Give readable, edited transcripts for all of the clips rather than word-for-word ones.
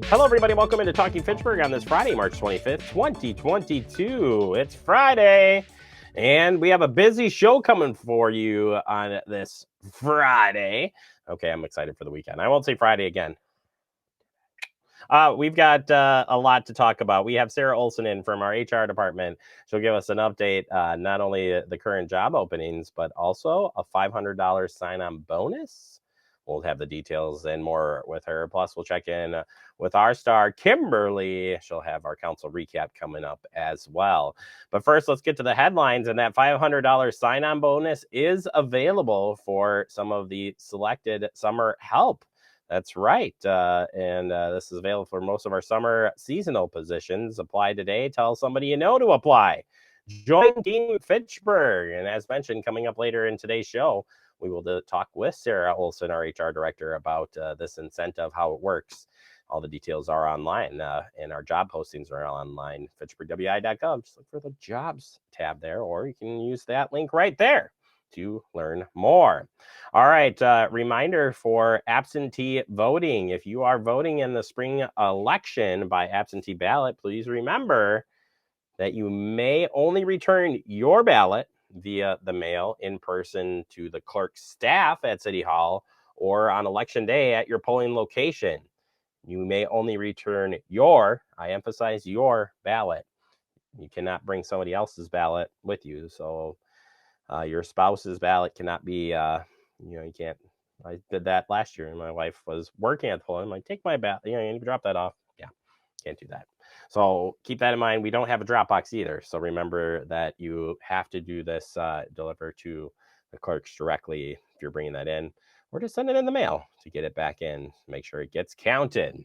Hello, everybody. Welcome into Talking Fitchburg on this Friday, March 25th, 2022. It's Friday, and we have a busy show coming for you on this Friday. Okay, I'm excited for the weekend. I won't say Friday again. We've got a lot to talk about. We have Sarah Olson in from our HR department. She'll give us an update, not only the current job openings, but also a $500 sign-on bonus. We'll have the details and more with her. Plus, we'll check in with our star, Kimberly. She'll have our council recap coming up as well. But first, let's get to the headlines. And that $500 sign-on bonus is available for some of the selected summer help. That's right. And this is available for most of our summer seasonal positions. Apply today. Tell somebody you know to apply. Join Team Fitchburg. And as mentioned, coming up later in today's show, we will talk with Sarah Olson, our HR director, about this incentive, how it works. All the details are online, and our job postings are online, fitchburgwi.gov. Just look for the jobs tab there, or you can use that link right there to learn more. All right, reminder for absentee voting. If you are voting in the spring election by absentee ballot, please remember that you may only return your ballot via the mail in person to the clerk's staff at City Hall or on election day at your polling location. You may only return your, I emphasize your ballot. You cannot bring somebody else's ballot with you. So your spouse's ballot cannot be, you can't. I did that last year, and my wife was working at the poll. I'm like, take my ballot, you need to drop that off. Yeah, can't do that. So keep that in mind. We don't have a drop box either. So remember that you have to do this, deliver to the clerks directly if you're bringing that in, or just send it in the mail to get it back in. Make sure it gets counted.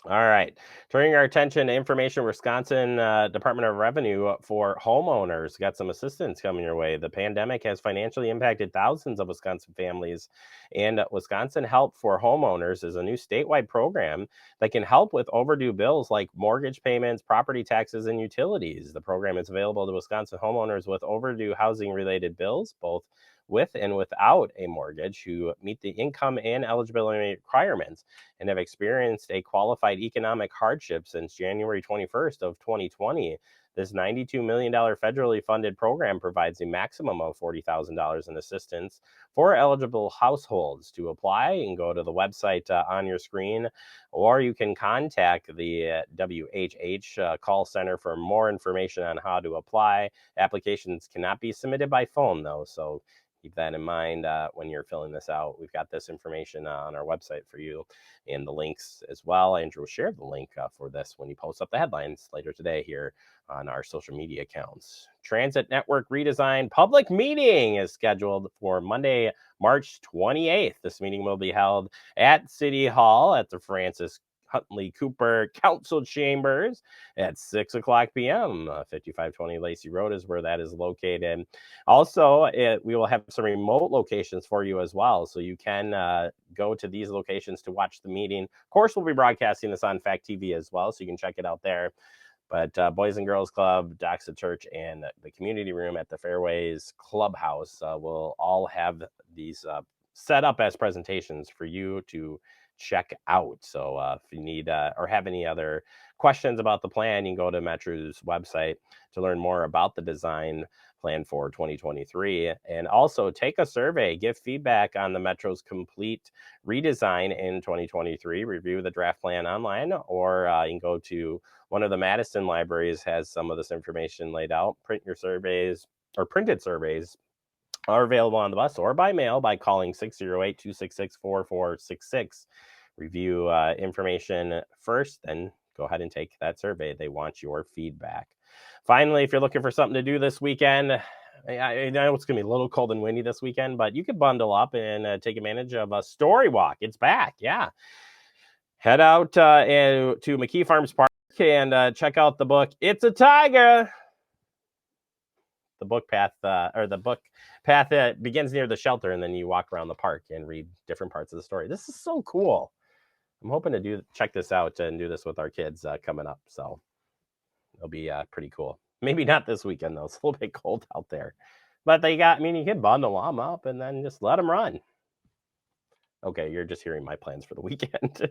All right, turning our attention to information, Wisconsin Department of Revenue for homeowners. Got some assistance coming your way. The pandemic has financially impacted thousands of Wisconsin families, and Wisconsin Help for Homeowners is a new statewide program that can help with overdue bills like mortgage payments, property taxes, and utilities. The program is available to Wisconsin homeowners with overdue housing-related bills, both with and without a mortgage, who meet the income and eligibility requirements and have experienced a qualified economic hardship since January 21st of 2020. This $92 million federally funded program provides a maximum of $40,000 in assistance for eligible households. To apply, you can go to the website on your screen, or you can contact the WHH call center for more information on how to apply. Applications cannot be submitted by phone, though, so keep that in mind when you're filling this out. We've got this information on our website for you and the links as well. Andrew will share the link for this when he posts up the headlines later today here on our social media accounts. Transit Network Redesign public meeting is scheduled for Monday, March 28th. This meeting will be held at City Hall at the Francis Huntley Cooper Council Chambers at 6 o'clock p.m. 5520 Lacey Road is where that is located. Also, we will have some remote locations for you as well, so you can go to these locations to watch the meeting. Of course, we'll be broadcasting this on Fact TV as well, so you can check it out there. But Boys and Girls Club, Doxa Church, and the community room at the Fairways Clubhouse will all have these set up as presentations for you to check out. So if you need or have any other questions about the plan, you can go to Metro's website to learn more about the design plan for 2023, and also take a survey, give feedback on the Metro's complete redesign in 2023, review the draft plan online, or you can go to one of the Madison libraries, has some of this information laid out. Print your surveys, or printed surveys are available on the bus or by mail by calling 608-266-4466. Review information first, then go ahead and take that survey. They want your feedback. Finally, if you're looking for something to do this weekend, I know it's going to be a little cold and windy this weekend, but you could bundle up and take advantage of a story walk. It's back, yeah. Head out to McKee Farms Park and check out the book, It's a Tiger. The book path begins near the shelter, and then you walk around the park and read different parts of the story. This is so cool. I'm hoping to check this out and do this with our kids coming up. So it'll be pretty cool. Maybe not this weekend, though. It's a little bit cold out there. But you can bundle them up and then just let them run. Okay, you're just hearing my plans for the weekend.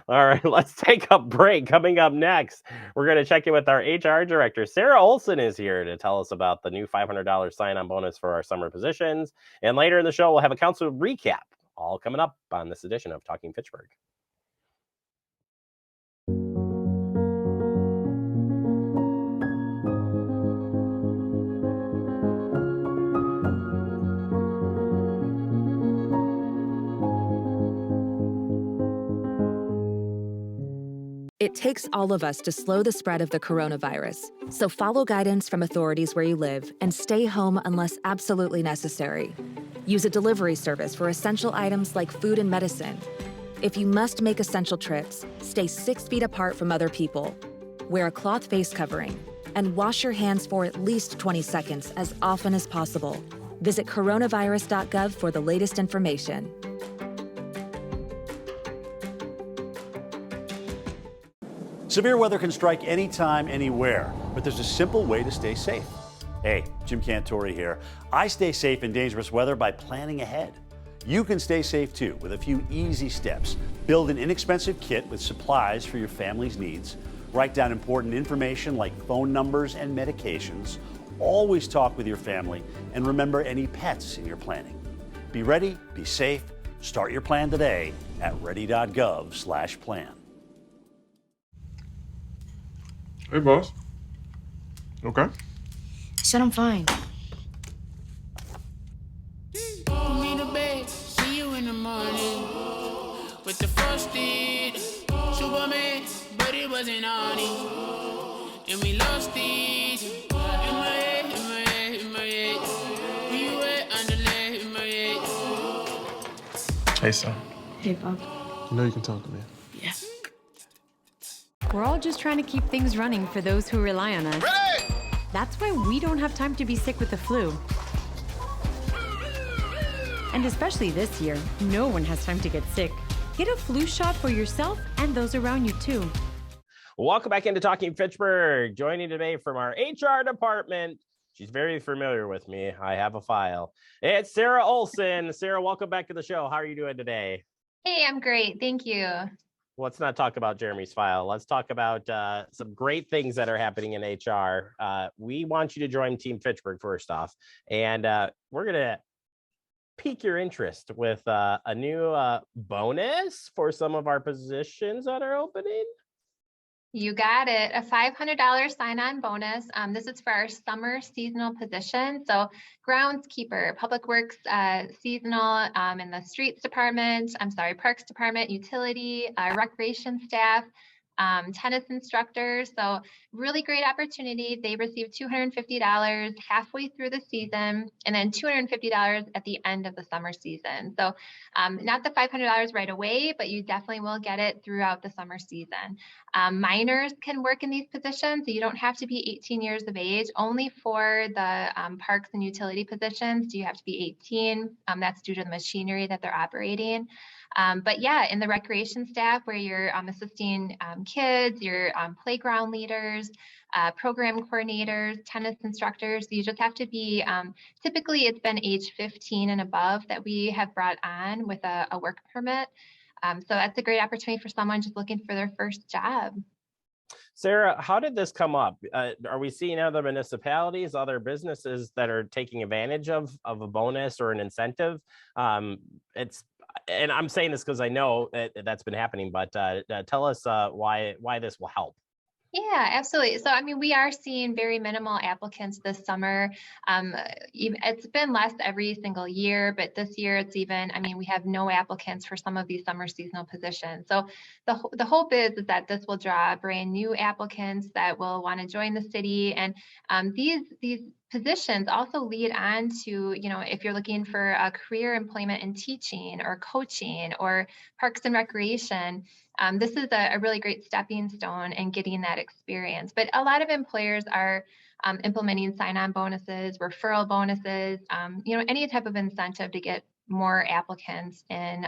All right, let's take a break. Coming up next, we're going to check in with our HR director. Sarah Olson is here to tell us about the new $500 sign on bonus for our summer positions. And later in the show, we'll have a council recap, all coming up on this edition of Talking Fitchburg. It takes all of us to slow the spread of the coronavirus. So follow guidance from authorities where you live and stay home unless absolutely necessary. Use a delivery service for essential items like food and medicine. If you must make essential trips, stay 6 feet apart from other people. Wear a cloth face covering and wash your hands for at least 20 seconds as often as possible. Visit coronavirus.gov for the latest information. Severe weather can strike anytime, anywhere, but there's a simple way to stay safe. Hey, Jim Cantori here. I stay safe in dangerous weather by planning ahead. You can stay safe too with a few easy steps. Build an inexpensive kit with supplies for your family's needs. Write down important information like phone numbers and medications. Always talk with your family and remember any pets in your planning. Be ready, be safe. Start your plan today at ready.gov/plan. Hey, boss. Okay. I said I'm fine. Me the bed, see you in the morning with the frosted Superman, but it wasn't on it, and we lost it. In my head, in my head, in my head. Where you at? Underlay in my head. Hey, son. Hey, Bob. You know you can talk to me. Yeah. We're all just trying to keep things running for those who rely on us. Ready? That's why we don't have time to be sick with the flu. And especially this year, no one has time to get sick. Get a flu shot for yourself and those around you too. Welcome back into Talking Fitchburg. Joining today from our HR department. She's very familiar with me. I have a file. It's Sarah Olson. Sarah, welcome back to the show. How are you doing today? Hey, I'm great. Thank you. Let's not talk about Jeremy's file. Let's talk about some great things that are happening in HR. We want you to join Team Fitchburg first off, and we're going to pique your interest with a new bonus for some of our positions that are opening. You got it. A $500 sign-on bonus. This is for our summer seasonal position. So groundskeeper, public works seasonal in the streets department, parks department, utility, recreation staff, tennis instructors. So really great opportunity. They receive $250 halfway through the season and then $250 at the end of the summer season. So not the $500 right away, but you definitely will get it throughout the summer season. Minors can work in these positions. So you don't have to be 18 years of age. Only for the parks and utility positions do you have to be 18. That's due to the machinery that they're operating. But yeah, in the recreation staff where you're assisting kids, your playground leaders, program coordinators, tennis instructors, you just have to be, typically it's been age 15 and above that we have brought on with a work permit. So that's a great opportunity for someone just looking for their first job. Sarah, how did this come up? Are we seeing other municipalities, other businesses that are taking advantage of a bonus or an incentive? And I'm saying this because I know that's been happening, but tell us why this will help. Yeah, absolutely. So, I mean, we are seeing very minimal applicants this summer. It's been less every single year, but this year it's even, I mean, we have no applicants for some of these summer seasonal positions. So the hope is that this will draw brand new applicants that will want to join the city. And these positions also lead on to, if you're looking for a career employment in teaching or coaching or parks and recreation, this is a really great stepping stone in getting that experience. But a lot of employers are implementing sign-on bonuses, referral bonuses, any type of incentive to get more applicants in.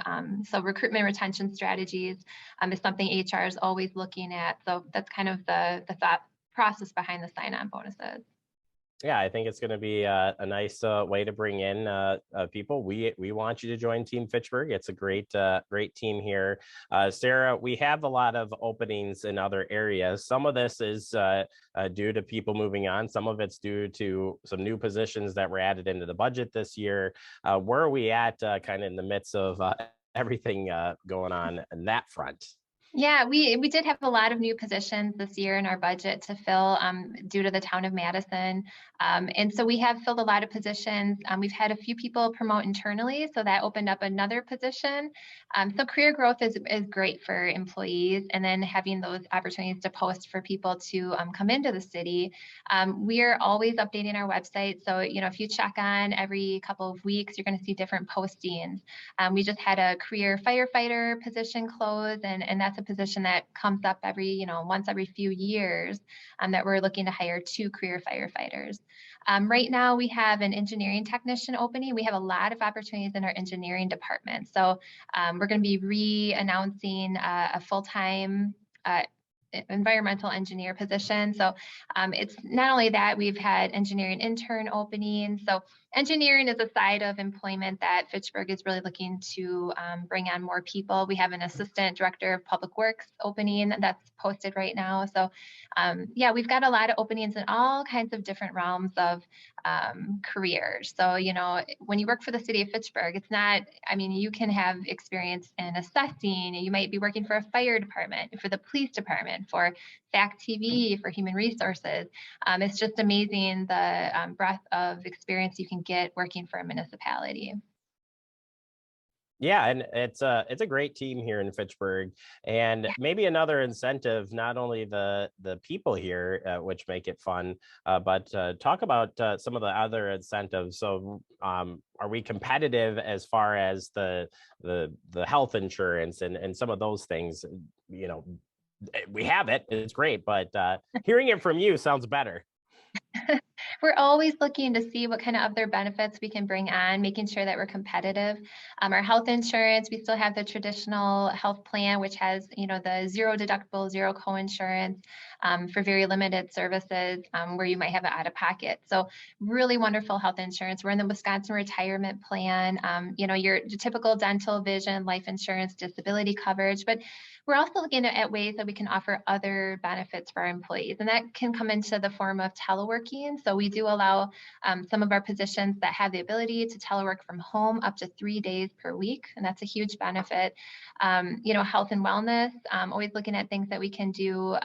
So recruitment retention strategies is something HR is always looking at. So that's kind of the thought process behind the sign-on bonuses. Yeah, I think it's going to be a nice way to bring in people. We want you to join Team Fitchburg. It's a great team here. Sarah, we have a lot of openings in other areas. Some of this is due to people moving on. Some of it's due to some new positions that were added into the budget this year. Where are we at kind of in the midst of everything going on that front? Yeah, we did have a lot of new positions this year in our budget to fill due to the town of Madison. And so we have filled a lot of positions. We've had a few people promote internally, so that opened up another position. So career growth is great for employees, and then having those opportunities to post for people to come into the city. We are always updating our website. So, if you check on every couple of weeks, you're going to see different postings. We just had a career firefighter position close, and that's a position that comes up once every few years, that we're looking to hire 2 career firefighters. Right now we have an engineering technician opening. We have a lot of opportunities in our engineering department. So we're going to be re-announcing a full-time environmental engineer position. So it's not only that, we've had engineering intern openings. So engineering is a side of employment that Fitchburg is really looking to bring on more people. We have an assistant director of public works opening that's posted right now. So yeah, we've got a lot of openings in all kinds of different realms of careers. So, when you work for the city of Fitchburg, it's not, you can have experience in assessing, you might be working for a fire department, for the police department, for FACT TV, for human resources. It's just amazing the breadth of experience you can get working for a municipality. Yeah, and it's a great team here in Fitchburg, and maybe another incentive, not only the people here, which make it fun, but talk about some of the other incentives. So, are we competitive as far as the health insurance and some of those things? We have it; it's great, but hearing it from you sounds better. We're always looking to see what kind of other benefits we can bring on, making sure that we're competitive. Our health insurance, we still have the traditional health plan, which has, the zero deductible, zero co-insurance for very limited services where you might have it out of pocket. So really wonderful health insurance. We're in the Wisconsin retirement plan, your typical dental, vision, life insurance, disability coverage, but we're also looking at ways that we can offer other benefits for our employees, and that can come into the form of teleworking. So we do allow some of our positions that have the ability to telework from home up to 3 days per week, and that's a huge benefit. Health and wellness, always looking at things that we can do,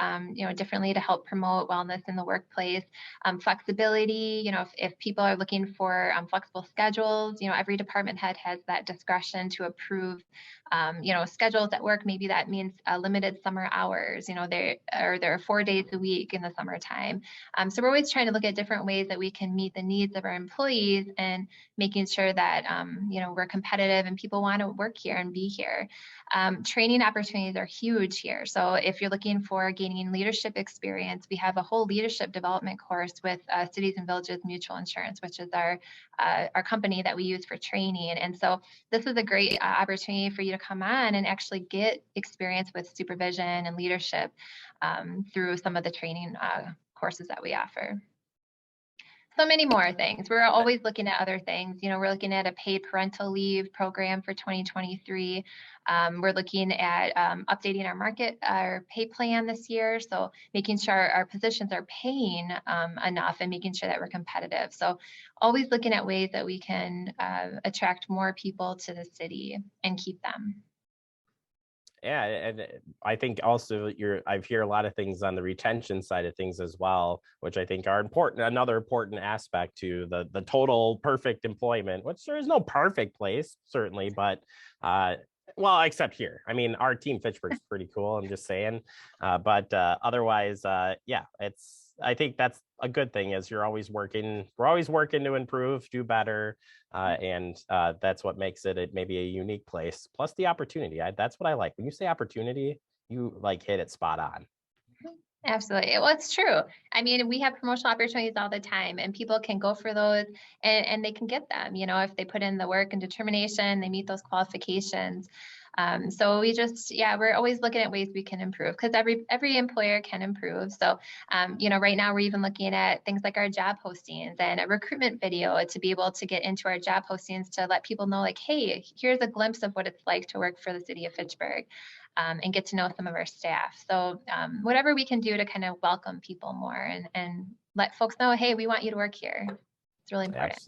differently to help promote wellness in the workplace. Flexibility, if people are looking for flexible schedules, every department head has that discretion to approve schedules at work. Maybe that means limited summer hours, there are 4 days a week in the summertime. So we're always trying to look at different ways that we can meet the needs of our employees and making sure that, we're competitive and people want to work here and be here. Training opportunities are huge here. So if you're looking for gaining leadership experience, we have a whole leadership development course with Cities and Villages Mutual Insurance, which is our company that we use for training. And so this is a great opportunity for you to come on and actually get experience with supervision and leadership through some of the training courses that we offer. So many more things. We're always looking at other things. We're looking at a paid parental leave program for 2023. We're looking at updating our pay plan this year. So making sure our positions are paying enough and making sure that we're competitive. So always looking at ways that we can attract more people to the city and keep them. Yeah, and I think also I've heard a lot of things on the retention side of things as well, which I think are important. Another important aspect to the total perfect employment, which there is no perfect place, certainly, but well, except here. Our team Fitchburg's pretty cool. I'm just saying, but otherwise, yeah, I think that's a good thing. Is we're always working to improve, do better, and that's what makes it maybe a unique place. Plus the opportunity. That's what I like. When you say opportunity, you hit it spot on. Absolutely. Well, it's true. We have promotional opportunities all the time, and people can go for those and they can get them, if they put in the work and determination, they meet those qualifications. So we just, yeah, we're always looking at ways we can improve because every employer can improve. So, right now we're even looking at things like our job postings and a recruitment video to be able to get into our job postings to let people know, like, hey, here's a glimpse of what it's like to work for the city of Fitchburg. And get to know some of our staff. So whatever we can do to kind of welcome people more and let folks know, hey, we want you to work here. It's really important.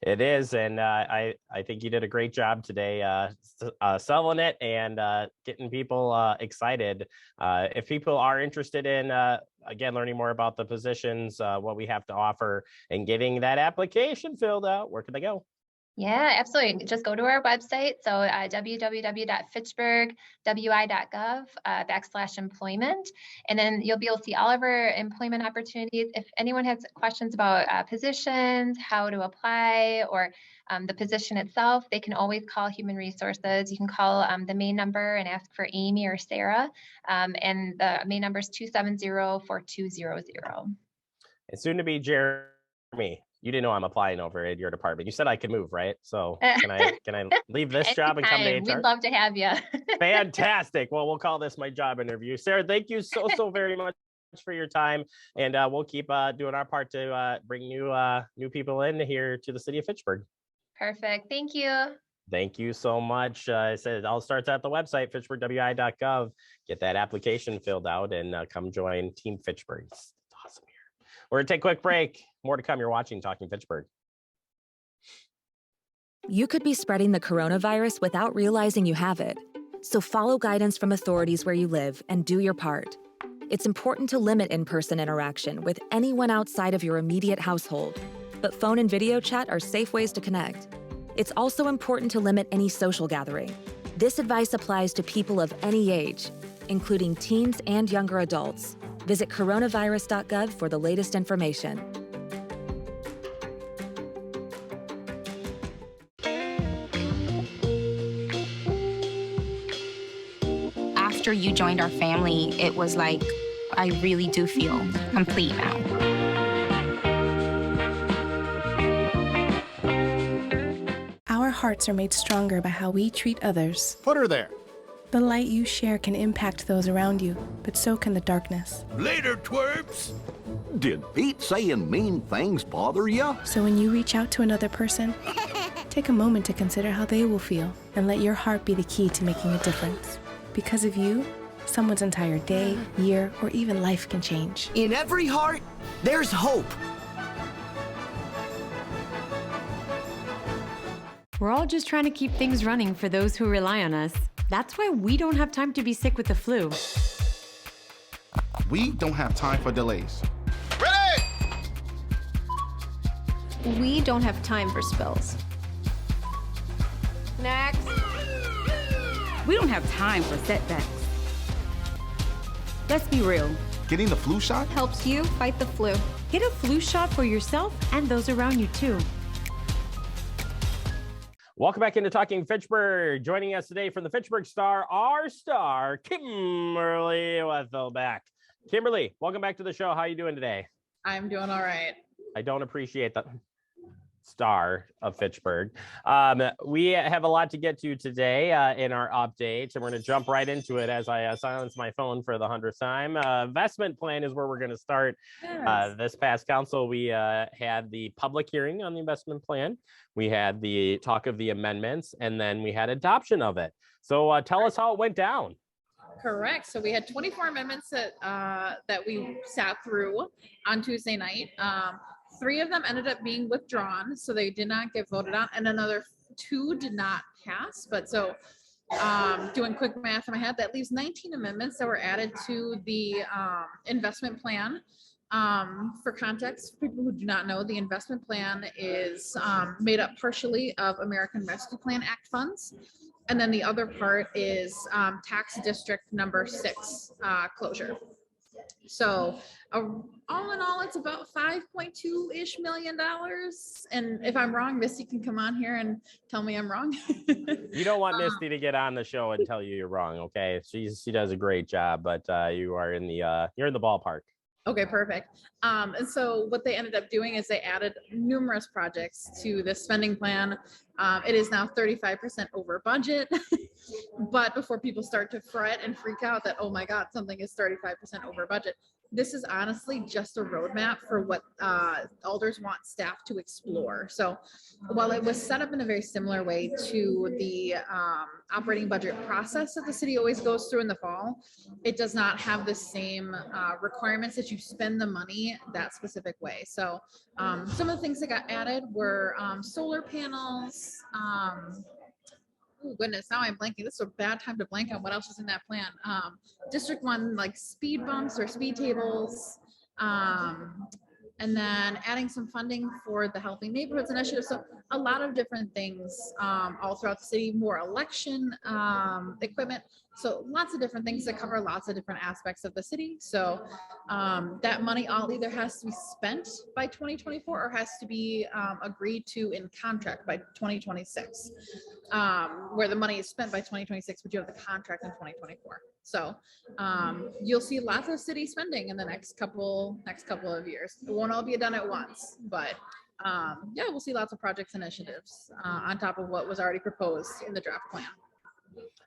It is, and I think you did a great job today selling it and getting people excited. If people are interested in, again, learning more about the positions, what we have to offer, and getting that application filled out, where can they go? Yeah, absolutely. Just go to our website. So www.fitchburg.wi.gov /employment. And then you'll be able to see all of our employment opportunities. If anyone has questions about positions, how to apply, or the position itself, they can always call Human Resources. You can call the main number and ask for Amy or Sarah. And the main number is 270-4200. It's soon to be Jeremy. You didn't know I'm applying over at your department. You said I could move, right? So can I leave this job and come to HR? We'd love to have you. Fantastic. Well, we'll call this my job interview. Sarah, thank you so very much for your time, and we'll keep doing our part to bring new people in here to the city of Fitchburg. Perfect. Thank you. Thank you so much. I said it all starts at the website, fitchburg.wi.gov. Get that application filled out and come join Team Fitchburg. It's awesome here. We're going to take a quick break. More to come. You're watching Talking Fitchburg. You could be spreading the coronavirus without realizing you have it. So follow guidance from authorities where you live and do your part. It's important to limit in-person interaction with anyone outside of your immediate household, but phone and video chat are safe ways to connect. It's also important to limit any social gathering. This advice applies to people of any age, including teens and younger adults. Visit coronavirus.gov for the latest information. After you joined our family, it was like, I really do feel complete now. Our hearts are made stronger by how we treat others. Put her there. The light you share can impact those around you, but so can the darkness. Later, twerps. Did Pete saying mean things bother you? So when you reach out to another person, take a moment to consider how they will feel and let your heart be the key to making a difference. Because of you, someone's entire day, year, or even life can change. In every heart, there's hope. We're all just trying to keep things running for those who rely on us. That's why we don't have time to be sick with the flu. We don't have time for delays. Ready! We don't have time for spills. Next. We don't have time for setbacks. Let's be real. Getting the flu shot helps you fight the flu. Get a flu shot for yourself and those around you too. Welcome back into Talking Fitchburg. Joining us today from the Fitchburg Star, our star, Kimberly Wethelbeck. Kimberly, welcome back to the show. How are you doing today? I'm doing all right. I don't appreciate the star of Fitchburg. We have a lot to get to today in our updates, and we're going to jump right into it as I silence my phone for the 100th time. Investment plan is where we're going to start. Yes. This past council, we had the public hearing on the investment plan. We had the talk of the amendments, and then we had adoption of it. So tell us how it went down. Correct. So we had 24 amendments that we sat through on Tuesday night. 3 of them ended up being withdrawn, so they did not get voted on, and another 2 did not pass. But so doing quick math in my head, that leaves 19 amendments that were added to the investment plan. For context, people who do not know, the investment plan is made up partially of American Rescue Plan Act funds, and then the other part is tax district number 6 closure. So all in all, it's about $5.2-ish million. And if I'm wrong, Misty can come on here and tell me I'm wrong. You don't want Misty to get on the show and tell you you're wrong, okay? She does a great job, but you are in the you're in the ballpark. Okay, perfect. And so what they ended up doing is they added numerous projects to this spending plan. It is now 35% over budget. But before people start to fret and freak out that, oh my God, something is 35% over budget, this is honestly just a roadmap for what alders want staff to explore. So while it was set up in a very similar way to the operating budget process that the city always goes through in the fall, it does not have the same requirements that you spend the money that specific way. So some of the things that got added were solar panels. Oh goodness, now I'm blanking. This is a bad time to blank on what else is in that plan. District 1, like speed bumps or speed tables. And then adding some funding for the Healthy Neighborhoods Initiative. So a lot of different things all throughout the city, more election equipment. So lots of different things that cover lots of different aspects of the city. So that money all either has to be spent by 2024 or has to be agreed to in contract by 2026. Where the money is spent by 2026, but you have the contract in 2024. So you'll see lots of city spending in the next couple of years. It won't all be done at once, but yeah, we'll see lots of projects and initiatives on top of what was already proposed in the draft plan.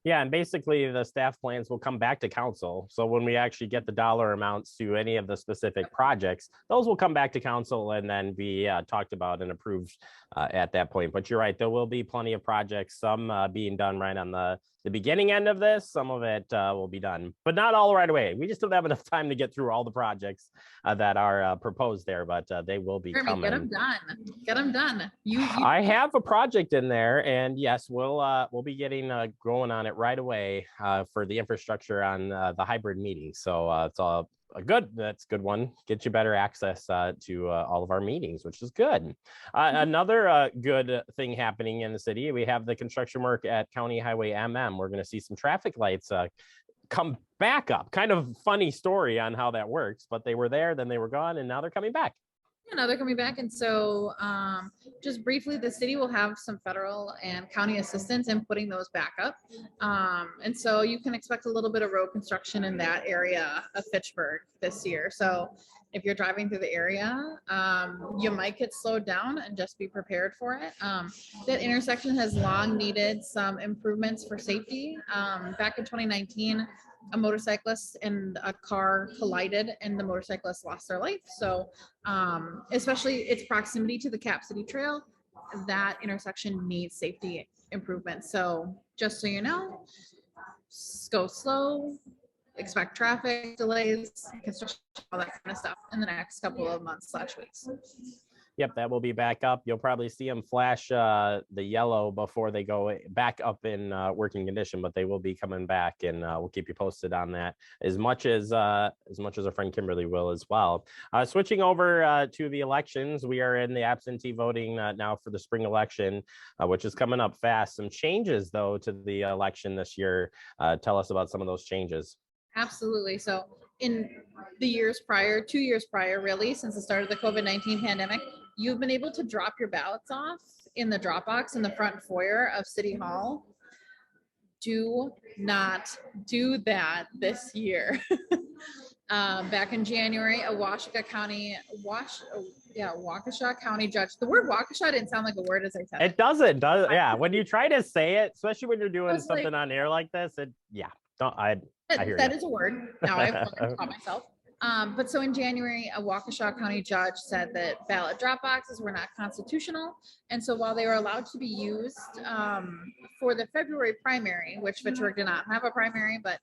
Yeah, and basically the staff plans will come back to council. So when we actually get the dollar amounts to any of the specific projects, those will come back to council and then be talked about and approved at that point. But you're right, there will be plenty of projects, some being done right on the beginning end of this. Some of it will be done, but not all right away. We just don't have enough time to get through all the projects that are proposed there, but they will be Jeremy, coming. get them done. Get them done. I have a project in there, and yes, we'll be getting going on it right away for the infrastructure on the hybrid meeting. So it's all that's a good one. Get you better access to all of our meetings, which is good. Another good thing happening in the city, we have the construction work at County Highway MM. We're going to see some traffic lights come back up. Kind of funny story on how that works, but they were there, then they were gone, and now they're coming back. Yeah, now they're coming back. And so just briefly, the city will have some federal and county assistance in putting those back up. And so you can expect a little bit of road construction in that area of Fitchburg this year. So if you're driving through the area, you might get slowed down and just be prepared for it. That intersection has long needed some improvements for safety. Back in 2019, a motorcyclist and a car collided and the motorcyclist lost their life. So especially its proximity to the Cap City Trail, that intersection needs safety improvements. So just so you know, go slow, expect traffic delays, construction, all that kind of stuff in the next couple of months/weeks. Yep, that will be back up. You'll probably see them flash the yellow before they go back up in working condition, but they will be coming back, and we'll keep you posted on that as much as our friend Kimberly will as well. Switching over to the elections, we are in the absentee voting now for the spring election, which is coming up fast. Some changes though to the election this year. Tell us about some of those changes. Absolutely. So in the years prior, 2 years prior, really, since the start of the COVID-19 pandemic, you've been able to drop your ballots off in the drop box in the front foyer of City Hall. Do not do that this year. Back in January, a Waukesha County judge. The word Waukesha didn't sound like a word as I said. It doesn't, does it? Yeah. When you try to say it, especially when you're doing something on air like this, I hear that you. Is a word. Now I've taught myself. But so in January, a Waukesha County judge said that ballot drop boxes were not constitutional. And so while they were allowed to be used for the February primary, which Fitchburg did not have a primary, but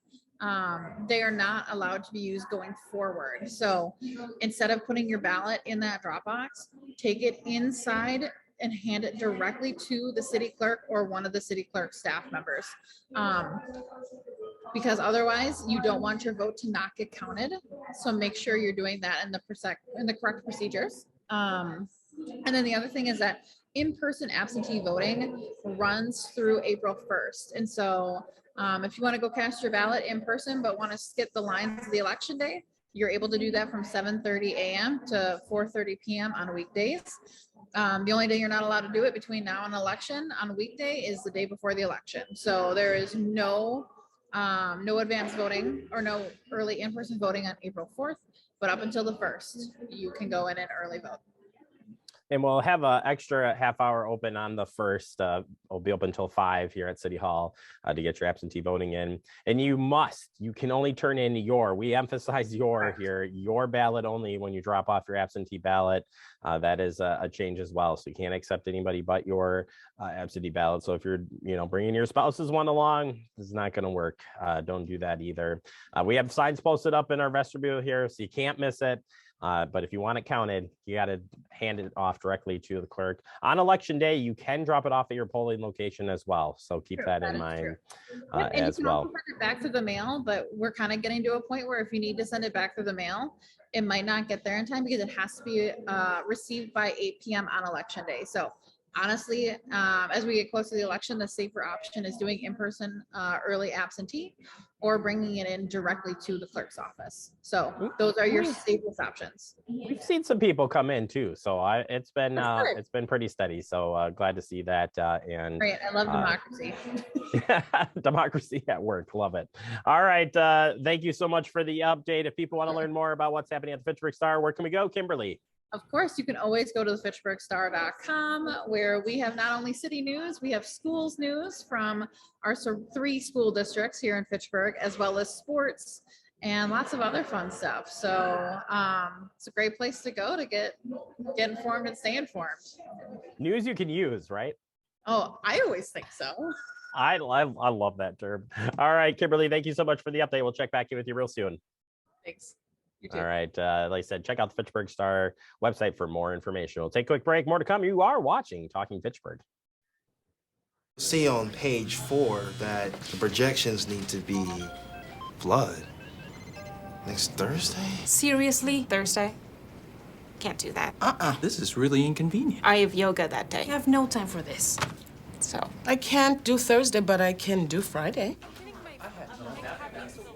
they are not allowed to be used going forward. So instead of putting your ballot in that drop box, take it inside and hand it directly to the city clerk or one of the city clerk staff members. Because otherwise you don't want your vote to not get counted. So make sure you're doing that in the correct procedures. And then the other thing is that in-person absentee voting runs through April 1st. And so if you want to go cast your ballot in person, but want to skip the lines of the election day, you're able to do that from 7:30 a.m. to 4:30 p.m. on weekdays. The only day you're not allowed to do it between now and election on a weekday is the day before the election. So there is no advance voting or no early in-person voting on April 4th. but up until the 1st, you can go in and early vote. And we'll have an extra half hour open on the 1st. We'll be open until 5 here at City Hall to get your absentee voting in. And you can only turn in we emphasize your ballot only when you drop off your absentee ballot. That is a change as well. So you can't accept anybody but your absentee ballot. So if you're, bringing your spouse's one along, it's not going to work. Don't do that either. We have signs posted up in our vestibule here, so you can't miss it. But if you want it counted, you got to hand it off directly to the clerk. On election day, you can drop it off at your polling location as well. So keep that in mind And as you can well. also send it back through the mail, but we're kind of getting to a point where if you need to send it back through the mail, it might not get there in time because it has to be received by 8 p.m. on election day. So honestly, as we get close to the election, the safer option is doing in-person early absentee or bringing it in directly to the clerk's office. So those are your safest options. We've seen some people come in too, so it's been pretty steady. So glad to see that. And great, I love democracy. Democracy at work, love it. All right, thank you so much for the update. If people want to learn more about what's happening at the Fitchburg Star, where can we go, Kimberly? Of course, you can always go to the fitchburgstar.com where we have not only city news, we have schools news from our 3 school districts here in Fitchburg, as well as sports and lots of other fun stuff. So it's a great place to go to get informed and stay informed. News you can use, right? Oh, I always think so. I love that term. All right, Kimberly, thank you so much for the update. We'll check back in with you real soon. Thanks. All right. Like I said, check out the Fitchburg Star website for more information. We'll take a quick break. More to come. You are watching Talking Fitchburg. See on page 4 that the projections need to be flood next Thursday. Seriously? Thursday? Can't do that. This is really inconvenient. I have yoga that day. I have no time for this. So I can't do Thursday, but I can do Friday.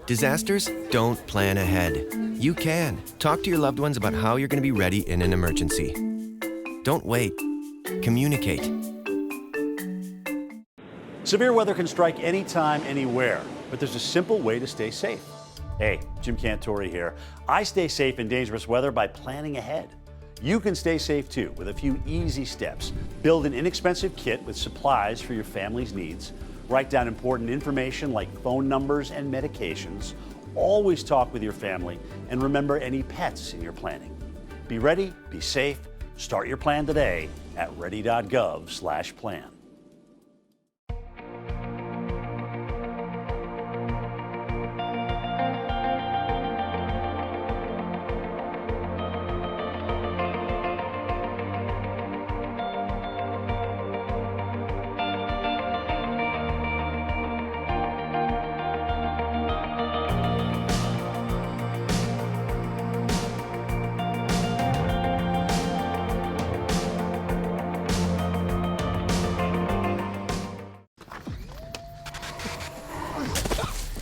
Disasters don't plan ahead. You can. Talk to your loved ones about how you're going to be ready in an emergency. Don't wait. Communicate. Severe weather can strike anytime, anywhere, but there's a simple way to stay safe. Hey, Jim Cantori here. I stay safe in dangerous weather by planning ahead. You can stay safe too with a few easy steps. Build an inexpensive kit with supplies for your family's needs. Write down important information like phone numbers and medications. Always talk with your family and remember any pets in your planning. Be ready, be safe. Start your plan today at ready.gov/plan.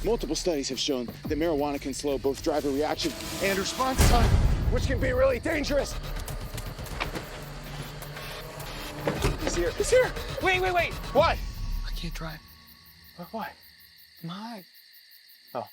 Multiple studies have shown that marijuana can slow both driver reaction and response time, which can be really dangerous. He's here. He's here. Wait. What? I can't drive. Why? I'm high. Oh.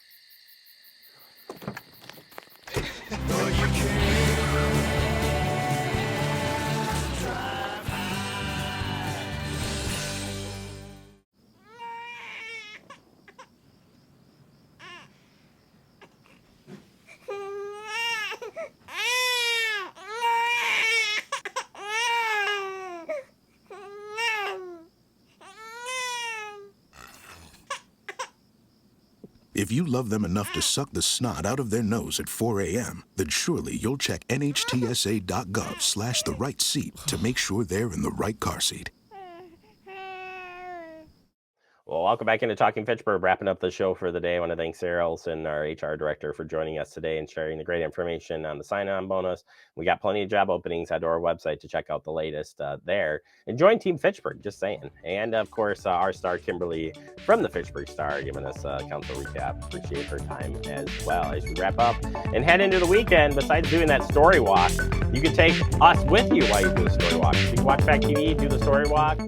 If you love them enough to suck the snot out of their nose at 4 a.m., then surely you'll check nhtsa.gov/the-right seat to make sure they're in the right car seat. Well, welcome back into Talking Fitchburg, wrapping up the show for the day. I want to thank Sarah Olson, our HR director, for joining us today and sharing the great information on the sign-on bonus. We got plenty of job openings. Head to our website to check out the latest there. And join Team Fitchburg, just saying. And, of course, our star, Kimberly, from the Fitchburg Star, giving us a council recap. Appreciate her time as well. As we wrap up and head into the weekend, besides doing that story walk, you can take us with you while you do the story walk. So you can watch Fact TV, do the story walk,